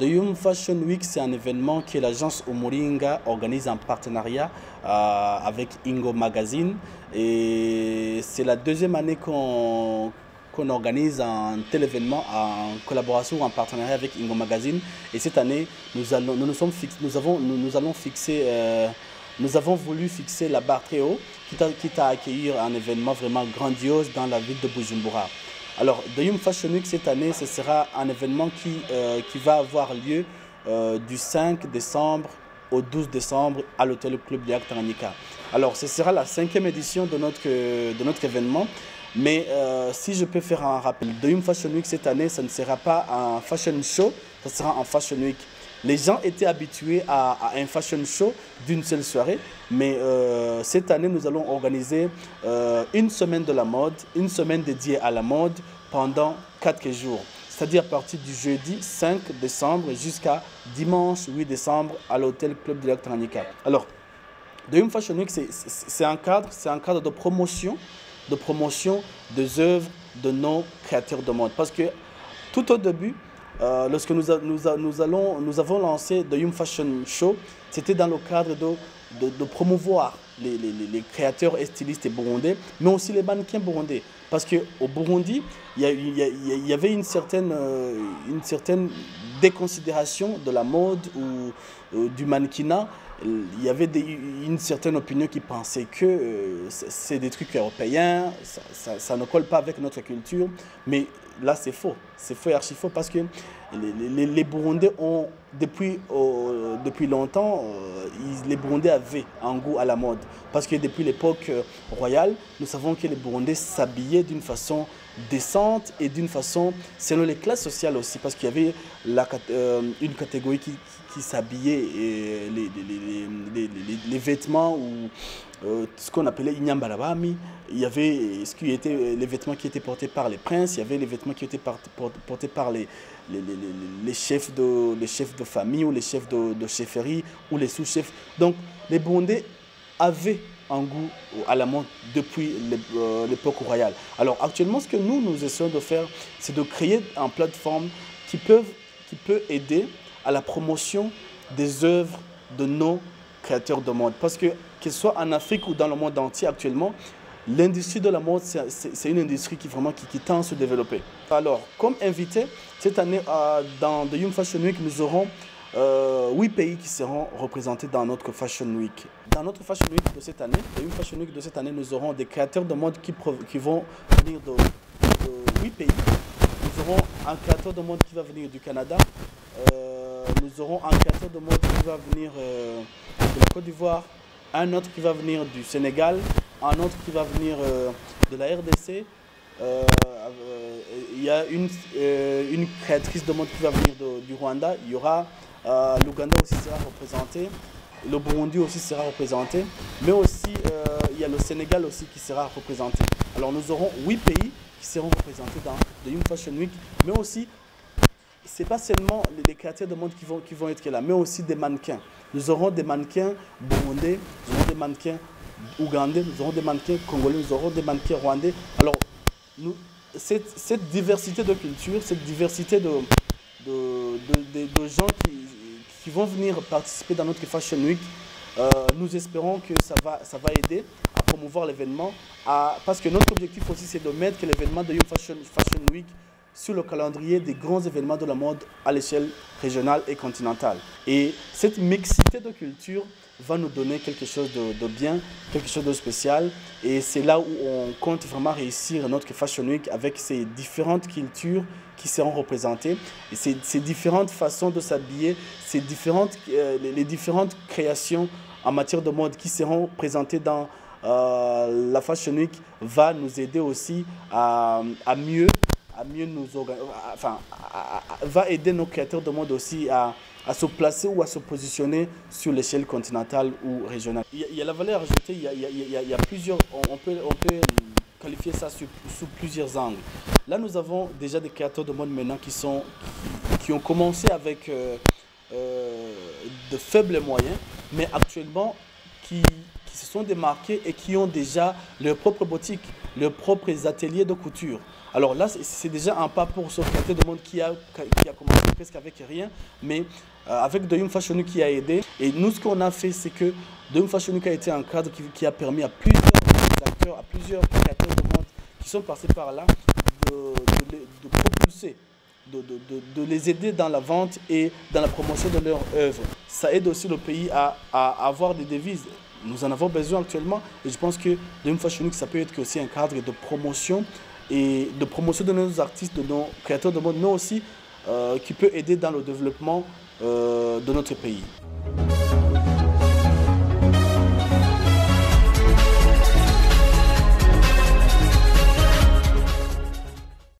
The Young Fashion Week, c'est un événement que l'agence Umuringa organise en partenariat avec Ingo Magazine. Et c'est la deuxième année qu'on organise un tel événement en collaboration ou en partenariat avec Ingo Magazine. Et cette année, nous avons voulu fixer la barre très haut, quitte à accueillir un événement vraiment grandiose dans la ville de Bujumbura. Alors, The Young Fashion Week, cette année, ce sera un événement qui va avoir lieu du 5 décembre au 12 décembre à l'hôtel Club Lac Tanganyika. Alors, ce sera la 5e édition de notre événement. Mais si je peux faire un rappel, The Young Fashion Week, cette année, ça ne sera pas un fashion show, ça sera un fashion week. Les gens étaient habitués à un fashion show d'une seule soirée, mais cette année, nous allons organiser une semaine de la mode, une semaine dédiée à la mode pendant 4 jours. C'est-à-dire à partir du jeudi 5 décembre jusqu'à dimanche 8 décembre à l'hôtel Club du Lac Tanganyika. Alors, The Young Fashion Week, c'est un cadre de promotion des œuvres de nos créateurs de mode. Parce que tout au début, lorsque nous avons lancé The Young Fashion Show, c'était dans le cadre de promouvoir les créateurs et stylistes burundais, mais aussi les mannequins burundais. Parce qu'au Burundi, il y avait une certaine déconsidération de la mode ou du mannequinat. Il y avait une certaine opinion qui pensait que c'est des trucs européens, ça ne colle pas avec notre culture. Mais là, c'est faux et archi faux parce que les Burundais ont, depuis longtemps, les Burundais avaient un goût à la mode. Parce que depuis l'époque royale, nous savons que les Burundais s'habillaient d'une façon décente et d'une façon selon les classes sociales aussi. Parce qu'il y avait une catégorie qui s'habillait les vêtements ou ce qu'on appelait Inyambarabami. Il y avait les vêtements qui étaient portés par les princes, il y avait les vêtements qui étaient portés par les chefs de famille ou les chefs de chefferie ou les sous-chefs. Donc les Burundais avaient un goût à la mode depuis l'époque royale. Alors actuellement, ce que nous essayons de faire, c'est de créer une plateforme qui peut aider à la promotion des œuvres de nos créateurs de mode. Parce que ce soit en Afrique ou dans le monde entier actuellement, l'industrie de la mode, c'est une industrie qui tend à se développer. Alors, comme invité, cette année, dans The Young Fashion Week, nous aurons 8 pays qui seront représentés dans notre Fashion Week. Dans notre Fashion Week de cette année, The Young Fashion Week de cette année, nous aurons des créateurs de mode qui vont venir de 8 pays. Nous aurons un créateur de mode qui va venir du Canada. Nous aurons un créateur de mode qui va venir de la Côte d'Ivoire, un autre qui va venir du Sénégal, un autre qui va venir de la RDC. Il y a une créatrice de mode qui va venir du Rwanda. Il y aura l'Ouganda aussi sera représenté, le Burundi aussi sera représenté, mais aussi il y a le Sénégal aussi qui sera représenté. Alors nous aurons 8 pays qui seront représentés dans The Young Fashion Week, mais aussi ce n'est pas seulement les créateurs de mode qui vont être là, mais aussi des mannequins. Nous aurons des mannequins burundais, nous aurons des mannequins ougandais, nous aurons des mannequins congolais, nous aurons des mannequins rwandais. Alors, cette diversité de culture, cette diversité de gens qui vont venir participer dans notre Fashion Week, nous espérons que ça va aider à promouvoir l'événement. Parce que notre objectif aussi, c'est de mettre l'événement de Young Fashion Week sur le calendrier des grands événements de la mode à l'échelle régionale et continentale. Et cette mixité de culture va nous donner quelque chose de bien, quelque chose de spécial. Et c'est là où on compte vraiment réussir notre Fashion Week avec ces différentes cultures qui seront représentées. Et ces différentes façons de s'habiller, les différentes créations en matière de mode qui seront présentées dans la Fashion Week va nous aider aussi à mieux nous organiser, va aider nos créateurs de mode aussi à se placer ou à se positionner sur l'échelle continentale ou régionale. Il y a la valeur ajoutée, il y a plusieurs, on peut qualifier ça sous plusieurs angles. Là, nous avons déjà des créateurs de mode maintenant qui ont commencé avec de faibles moyens, mais actuellement qui qui se sont démarqués et qui ont déjà leur propre boutique, leurs propres ateliers de couture. Alors là, c'est déjà un pas pour ce créateur de mode qui a commencé presque avec rien, mais avec The Young Fashion Week qui a aidé. Et nous, ce qu'on a fait, c'est que The Young Fashion Week a été un cadre qui a permis à plusieurs acteurs, à plusieurs créateurs de mode qui sont passés par là, de propulser, de les aider dans la vente et dans la promotion de leur œuvre. Ça aide aussi le pays à avoir des devises. Nous en avons besoin actuellement et je pense que The Young Fashion Week, ça peut être aussi un cadre de promotion et de promotion de nos artistes, de nos créateurs de mode, mais aussi qui peut aider dans le développement de notre pays.